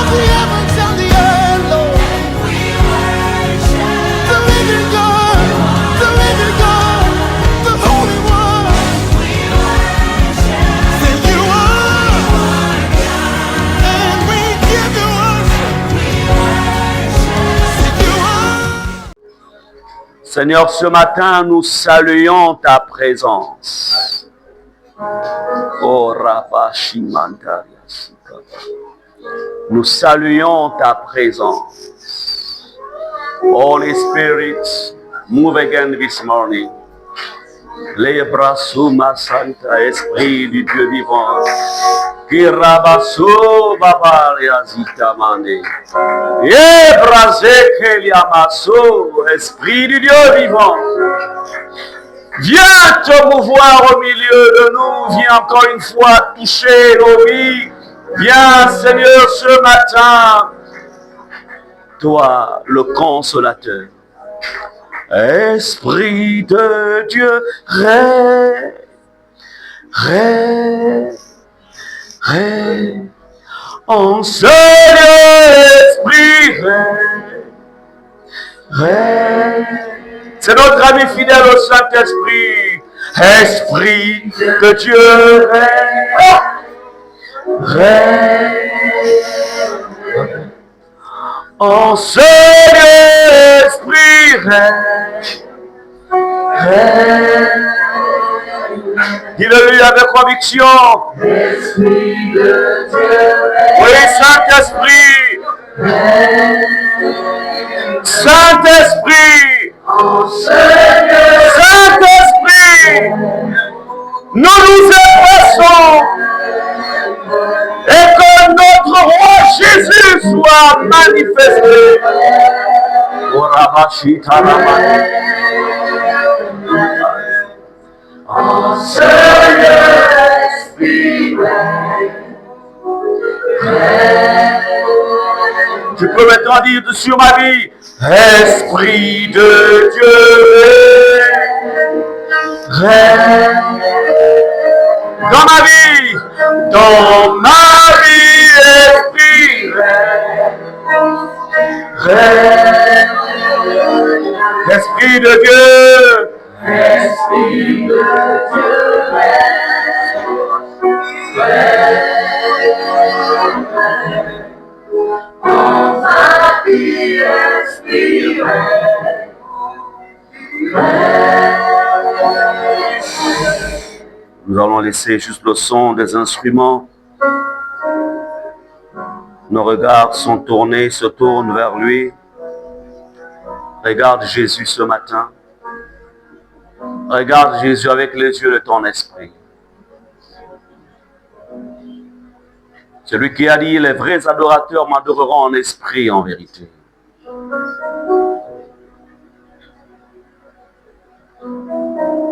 of the heavens and the earth, Lord. The living God, the Holy One. Say you are, and we give you worship. Say you are. Seigneur, ce matin, nous saluons ta présence. Oh, Rabba Shimantaria Sikaba. Nous saluons ta présence. Holy Spirit, move again this morning. Lebra Suma Santa, Esprit du Dieu vivant. Kirabaso Babaria Zitamane. Yebrazekelia-maso, Esprit du Dieu vivant. Viens te mouvoir au milieu de nous. Viens encore une fois toucher nos vies. Viens, Seigneur, ce matin. Toi, le consolateur. Esprit de Dieu, en seul esprit, c'est notre ami fidèle au Saint-Esprit. Esprit de Dieu, en seul esprit, dis-le-lui avec conviction. Esprit de Dieu, oui, Saint-Esprit, Saint-Esprit, Saint-Esprit, nous nous efforçons et que notre roi Jésus soit manifesté. En seul esprit, tu peux maintenant dire sur ma vie, Esprit de Dieu, dans ma vie, Esprit, Esprit de Dieu, Esprit de Dieu, dans ma vie, Esprit, nous allons laisser juste le son des instruments. Nos regards sont tournés, se tournent vers lui. Regarde Jésus ce matin. Regarde Jésus avec les yeux de ton esprit. Celui qui a dit, les vrais adorateurs m'adoreront en esprit et en vérité.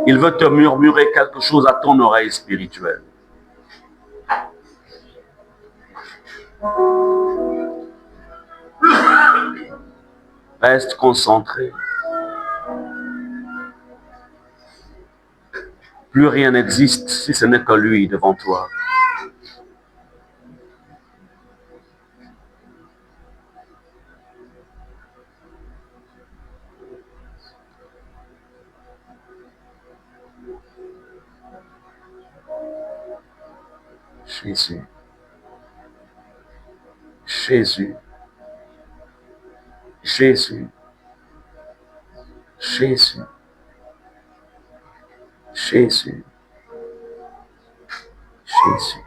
Il veut te murmurer quelque chose à ton oreille spirituelle. Reste concentré. Plus rien n'existe si ce n'est que lui devant toi. Jésus. Jésus. Jésus. Jésus. Jésus. Jésus.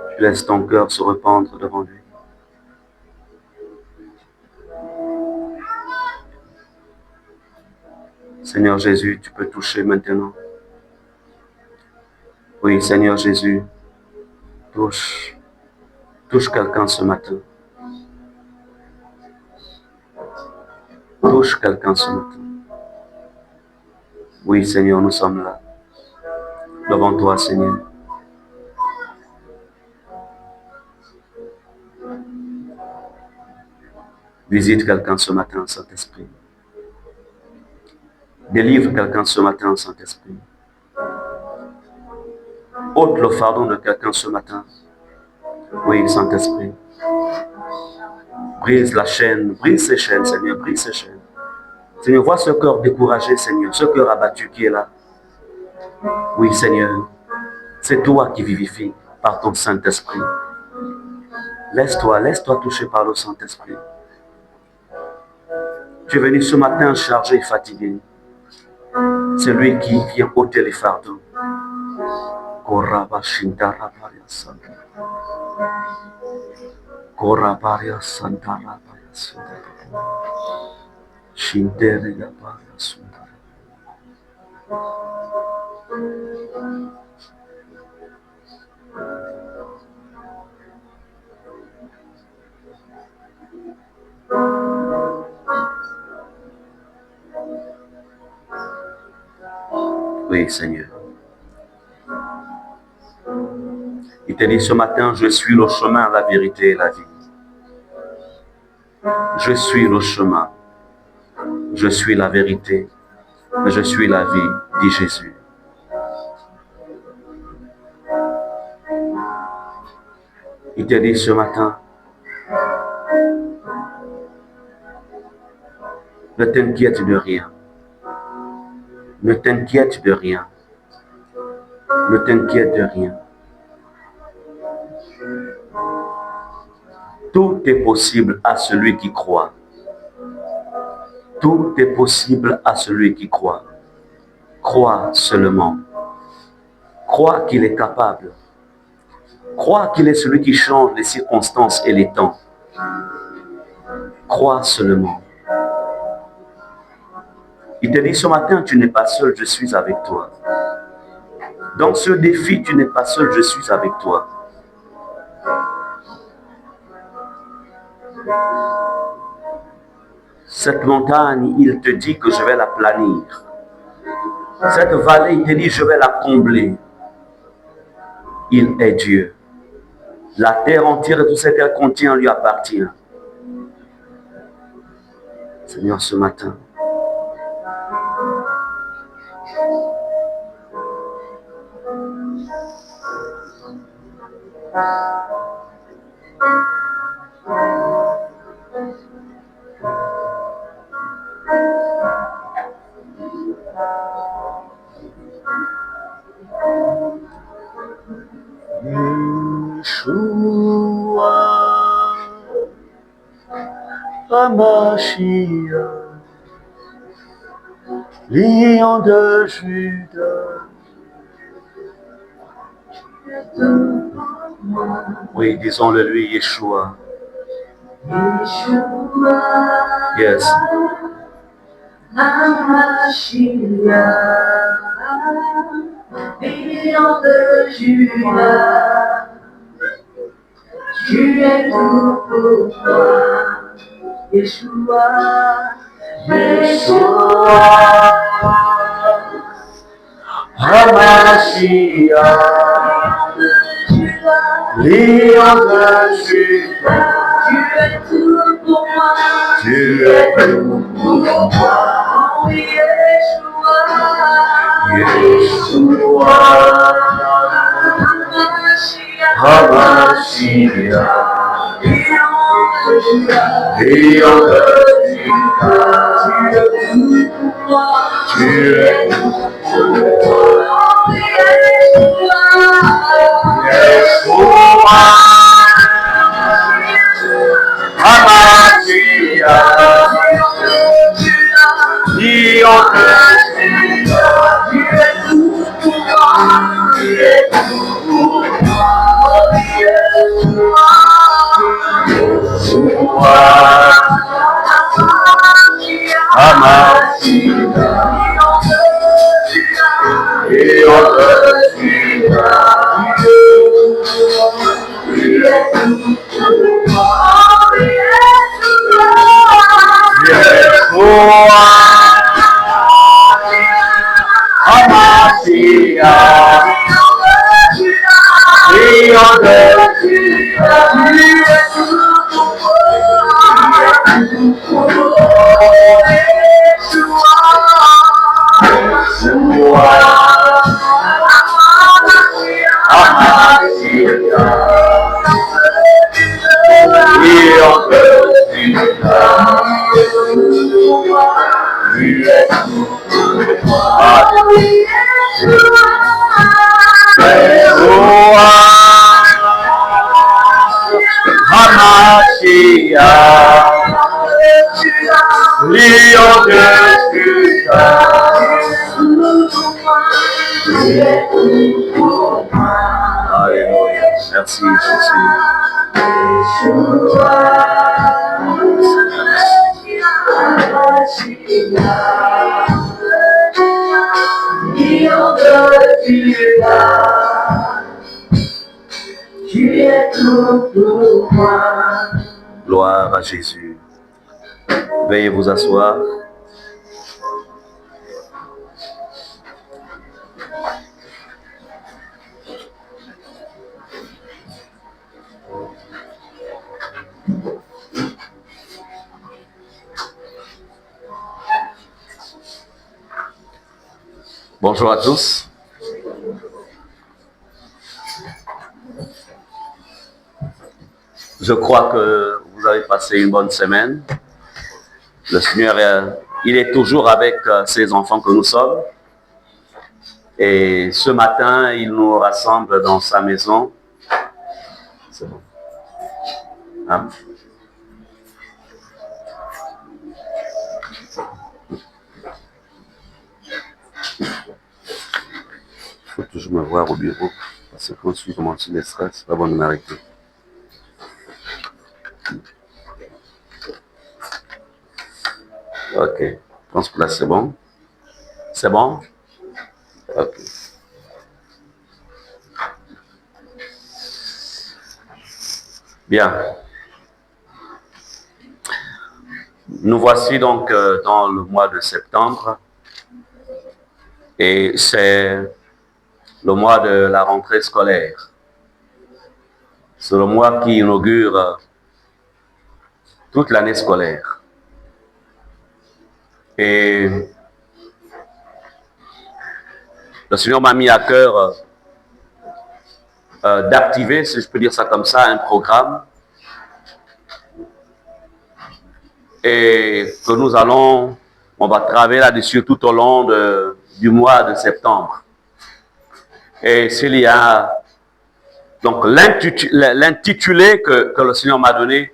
Tu laisses ton cœur se répandre devant lui. Seigneur Jésus, tu peux toucher maintenant. Oui, Seigneur Jésus, touche. Touche quelqu'un ce matin. Touche quelqu'un ce matin. Oui, Seigneur, nous sommes là. Devant toi, Seigneur. Visite quelqu'un ce matin, Saint-Esprit. Délivre quelqu'un ce matin, Saint-Esprit. Ôte le fardeau de quelqu'un ce matin. Oui, Saint-Esprit. Brise la chaîne, brise ces chaînes, Seigneur, brise ces chaînes. Seigneur, vois ce cœur découragé, Seigneur, ce cœur abattu qui est là. Oui, Seigneur, c'est toi qui vivifies par ton Saint-Esprit. Laisse-toi toucher par le Saint-Esprit. Tu es venu ce matin chargé et fatigué. C'est lui qui vient ôter les fardeaux. Oui, Seigneur. Il te dit ce matin, je suis le chemin, la vérité et la vie. Je suis le chemin, je suis la vérité, je suis la vie, dit Jésus. Il te dit ce matin, ne t'inquiète de rien. Ne t'inquiète de rien. Ne t'inquiète de rien. Tout est possible à celui qui croit. Tout est possible à celui qui croit. Crois seulement. Crois qu'il est capable. Crois qu'il est celui qui change les circonstances et les temps. Crois seulement. Il te dit ce matin, tu n'es pas seul, je suis avec toi. Dans ce défi, tu n'es pas seul, je suis avec toi. Cette montagne, il te dit que je vais la planir. Cette vallée, il te dit, je vais la combler. Il est Dieu. La terre entière et tout ce qu'elle contient lui appartient. Seigneur, ce matin, Yeshua, Hamashiach, Lion de Juda. Oui, disons-le lui, Yeshua. Yes. Hamashiach, Lion de Juda, tu es tout pour moi, Yeshua, Yeshua, Hamashiach, Lion de Juda, tu es tout pour moi, tu es tout pour moi. oh Yeshua, Yeshua, Hamashiach, Lion de Juda, tu es tout pour moi. Yeshua, Hamashiach, Lion de Lion de Juda. Alléluia. Merci Gloire à Jésus. Veuillez vous asseoir. Bonjour à tous. Je crois que vous avez passé une bonne semaine. Le Seigneur, il est toujours avec ses enfants que nous sommes. Et ce matin, il nous rassemble dans sa maison. C'est bon. Hein? Il faut toujours me voir au bureau. Parce que quand je suis commencé les stress, c'est pas bon de m'arrêter. Ok. Je pense que là, c'est bon. C'est bon? Ok. Bien. Nous voici donc dans le mois de septembre. Et c'est le mois de la rentrée scolaire. C'est le mois qui inaugure toute l'année scolaire. Et le Seigneur m'a mis à cœur d'activer, si je peux dire ça comme ça, un programme. Et que on va travailler là-dessus tout au long du mois de septembre. Et s'il y a donc l'intitulé que le Seigneur m'a donné,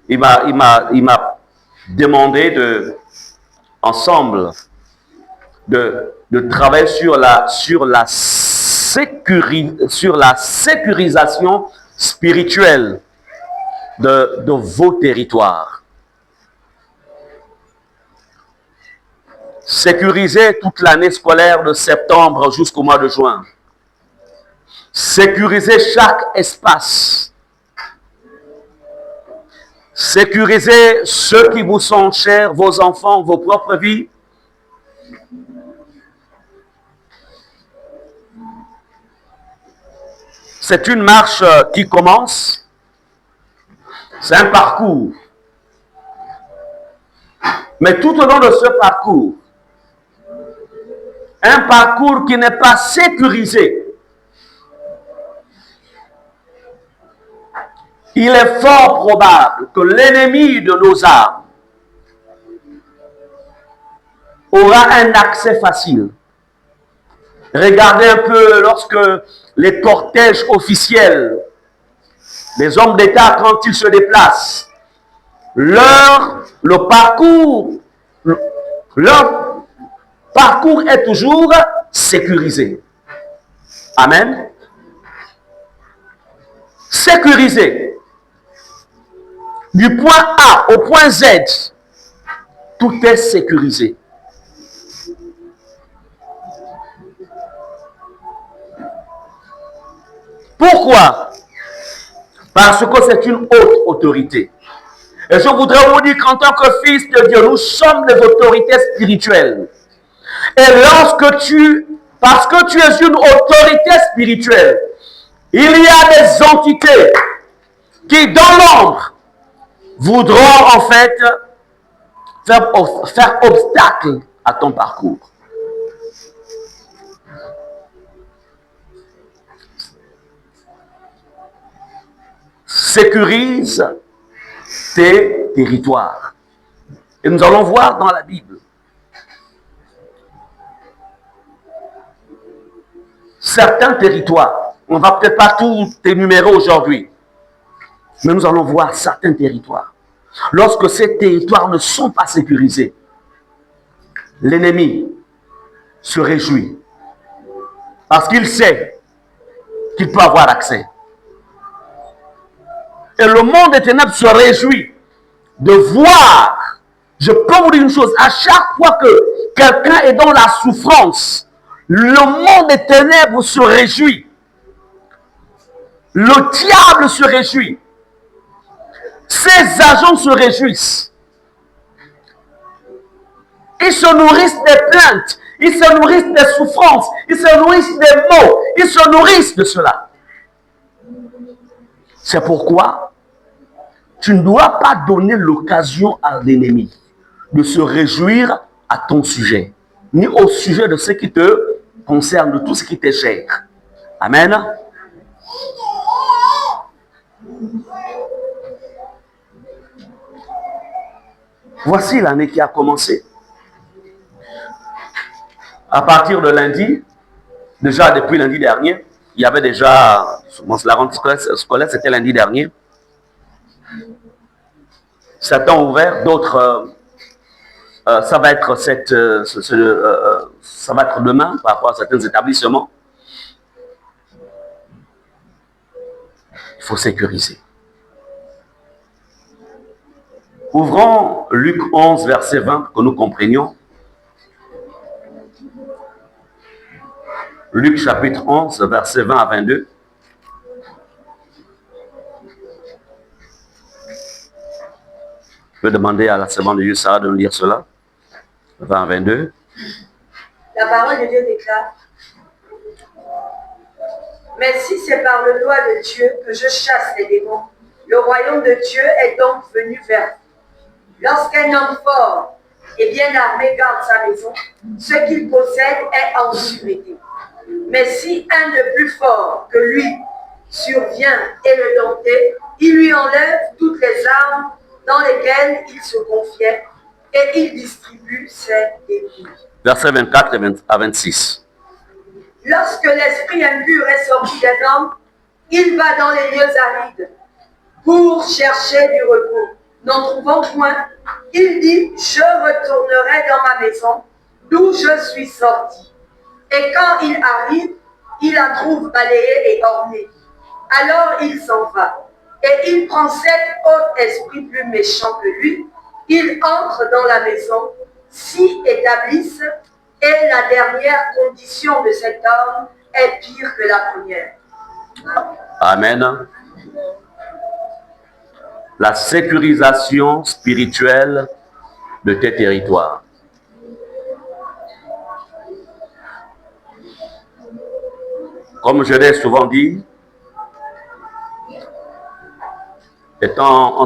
il m'a demandé ensemble de travailler sur la sécurisation spirituelle de vos territoires. Sécuriser toute l'année scolaire de septembre jusqu'au mois de juin. Sécuriser chaque espace. Sécuriser ceux qui vous sont chers, vos enfants, vos propres vies. C'est une marche qui commence. C'est un parcours. Mais tout au long de ce parcours, un parcours qui n'est pas sécurisé, il est fort probable que l'ennemi de nos âmes aura un accès facile. Regardez un peu lorsque les cortèges officiels, les hommes d'État, quand ils se déplacent, leur parcours est toujours sécurisé. Amen. Sécurisé. Du point A au point Z, tout est sécurisé. Pourquoi? Parce que c'est une haute autorité. Et je voudrais vous dire qu'en tant que fils de Dieu, nous sommes des autorités spirituelles. Et parce que tu es une autorité spirituelle, il y a des entités qui, dans l'ombre, voudront en fait faire obstacle à ton parcours. Sécurise tes territoires. Et nous allons voir dans la Bible certains territoires. On ne va peut-être pas tout énumérer aujourd'hui, mais nous allons voir certains territoires. Lorsque ces territoires ne sont pas sécurisés, l'ennemi se réjouit parce qu'il sait qu'il peut avoir accès. Et le monde des ténèbres se réjouit de voir. Je peux vous dire une chose, à chaque fois que quelqu'un est dans la souffrance, le monde des ténèbres se réjouit. Le diable se réjouit. Ses agents se réjouissent. Ils se nourrissent des plaintes, ils se nourrissent des souffrances, ils se nourrissent des maux, ils se nourrissent de cela. C'est pourquoi tu ne dois pas donner l'occasion à l'ennemi de se réjouir à ton sujet, ni au sujet de ce qui te concerne, de tout ce qui t'est cher. Amen. Voici l'année qui a commencé. À partir de lundi, déjà depuis lundi dernier, il y avait déjà, la rentrée scolaire, c'était lundi dernier. Certains ont ouvert, d'autres, ça va être demain par rapport à certains établissements. Il faut sécuriser. Ouvrons Luc 11, verset 20, que nous comprenions. Luc chapitre 11, verset 20 à 22. Je peux demander à la servante de Dieu, Sarah, de nous lire cela. 20 à 22. La parole de Dieu déclare: mais si c'est par le doigt de Dieu que je chasse les démons, le royaume de Dieu est donc venu vers vous. Lorsqu'un homme fort et bien armé garde sa maison, ce qu'il possède est en sûreté. Mais si un de plus fort que lui survient et le domptait, il lui enlève toutes les armes dans lesquelles il se confiait et il distribue ses dépouilles. Versets 24 à 26. Lorsque l'esprit impur est sorti d'un homme, il va dans les lieux arides pour chercher du repos. N'en trouvant point, il dit: je retournerai dans ma maison d'où je suis sorti. Et quand il arrive, il la trouve balayée et ornée. Alors il s'en va. Et il prend 7 autres esprits plus méchants que lui. Il entre dans la maison, s'y établissent, et la dernière condition de cet homme est pire que la première. Amen. La sécurisation spirituelle de tes territoires. Comme je l'ai souvent dit, étant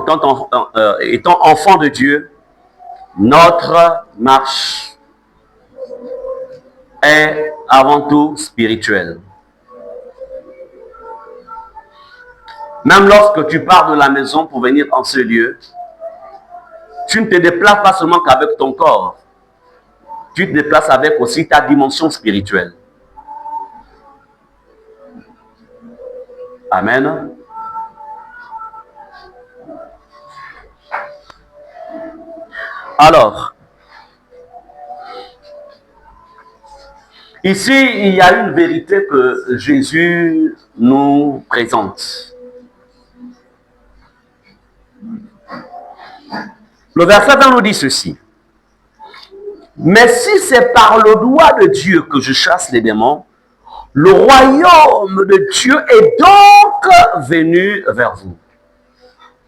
enfant de Dieu, notre marche est avant tout spirituelle. Même lorsque tu pars de la maison pour venir en ce lieu, tu ne te déplaces pas seulement qu'avec ton corps, tu te déplaces avec aussi ta dimension spirituelle. Amen. Alors, ici, il y a une vérité que Jésus nous présente. Le verset 20 nous dit ceci. Mais si c'est par le doigt de Dieu que je chasse les démons, le royaume de Dieu est donc venu vers vous.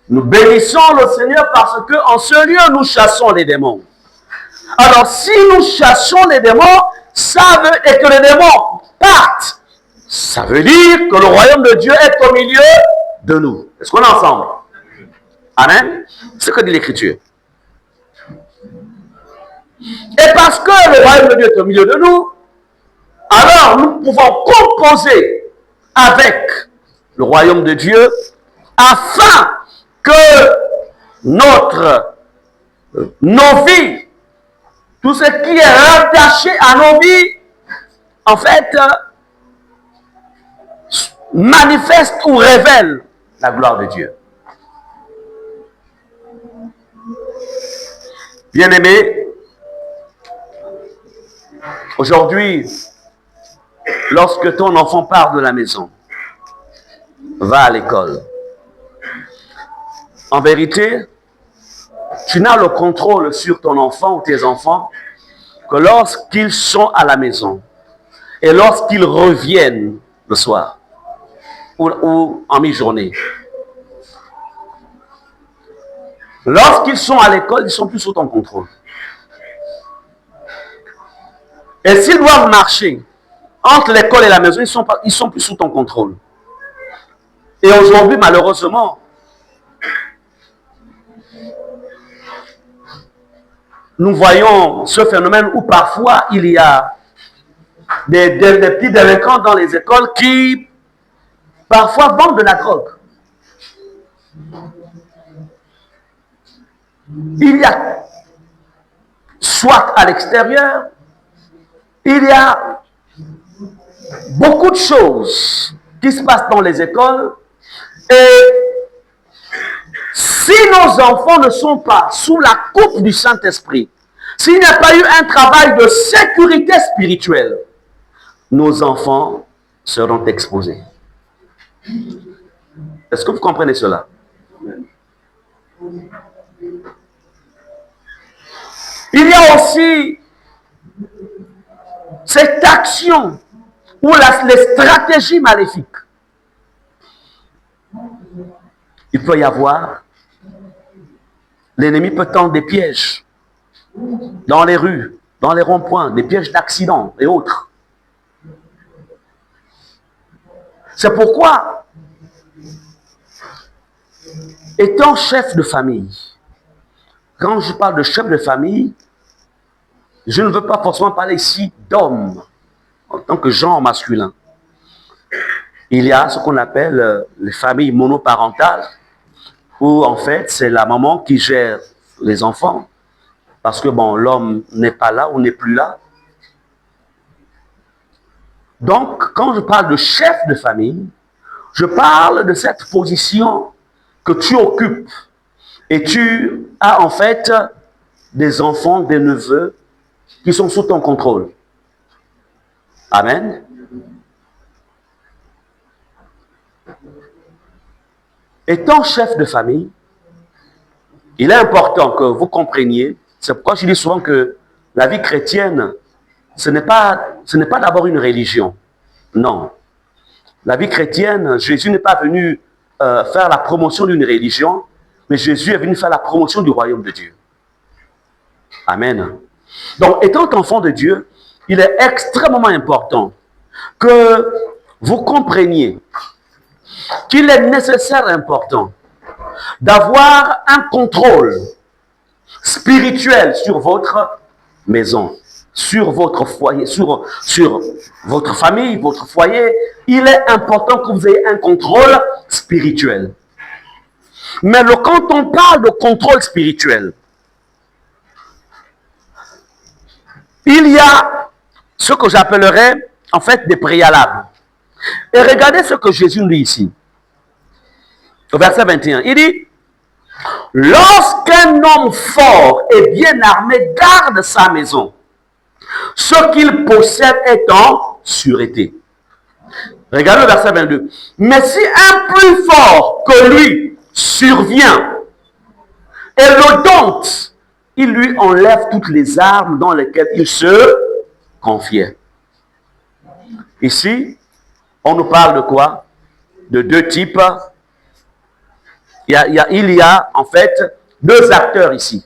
Nous bénissons le Seigneur parce qu'en ce lieu, nous chassons les démons. Alors, si nous chassons les démons, et que les démons partent, ça veut dire que le royaume de Dieu est au milieu de nous. Est-ce qu'on est ensemble? Amen. C'est ce que dit l'Écriture. Et parce que le royaume de Dieu est au milieu de nous, alors nous pouvons composer avec le royaume de Dieu afin que notre nos vies, tout ce qui est rattaché à nos vies, en fait, manifeste ou révèle la gloire de Dieu. Bien-aimés, aujourd'hui, lorsque ton enfant part de la maison, va à l'école, en vérité, tu n'as le contrôle sur ton enfant ou tes enfants que lorsqu'ils sont à la maison et lorsqu'ils reviennent le soir ou en mi-journée. Lorsqu'ils sont à l'école, ils sont plus sous ton contrôle. Et s'ils doivent marcher entre l'école et la maison, ils sont plus sous ton contrôle. Et aujourd'hui, malheureusement, nous voyons ce phénomène où parfois il y a des petits délinquants dans les écoles qui parfois vendent de la drogue. Il y a, soit à l'extérieur, il y a beaucoup de choses qui se passent dans les écoles et si nos enfants ne sont pas sous la coupe du Saint-Esprit, s'il n'y a pas eu un travail de sécurité spirituelle, nos enfants seront exposés. Est-ce que vous comprenez cela? Il y a aussi cette action ou les stratégies maléfiques. Il peut y avoir, l'ennemi peut tendre des pièges dans les rues, dans les ronds-points, des pièges d'accidents et autres. C'est pourquoi, étant chef de famille, quand je parle de chef de famille, je ne veux pas forcément parler ici d'homme, en tant que genre masculin. Il y a ce qu'on appelle les familles monoparentales, où en fait c'est la maman qui gère les enfants, parce que bon, l'homme n'est pas là ou n'est plus là. Donc, quand je parle de chef de famille, je parle de cette position que tu occupes. Et tu as en fait des enfants, des neveux qui sont sous ton contrôle. Amen. Étant chef de famille, il est important que vous compreniez, c'est pourquoi je dis souvent que la vie chrétienne, ce n'est pas d'abord une religion. Non. La vie chrétienne, Jésus n'est pas venu faire la promotion d'une religion, mais Jésus est venu faire la promotion du royaume de Dieu. Amen. Donc, étant enfant de Dieu, il est extrêmement important que vous compreniez qu'il est nécessaire et important d'avoir un contrôle spirituel sur votre maison, sur votre foyer, sur votre famille, votre foyer. Il est important que vous ayez un contrôle spirituel. Mais quand on parle de contrôle spirituel, il y a ce que j'appellerais en fait des préalables. Et regardez ce que Jésus nous dit ici. Au verset 21, il dit: lorsqu'un homme fort et bien armé garde sa maison, ce qu'il possède est en sûreté. Regardez le verset 22. Mais si un plus fort que lui survient et le dompte, il lui enlève toutes les armes dans lesquelles il se confiait. Ici, on nous parle de quoi? De deux types. Il y a en fait deux acteurs ici.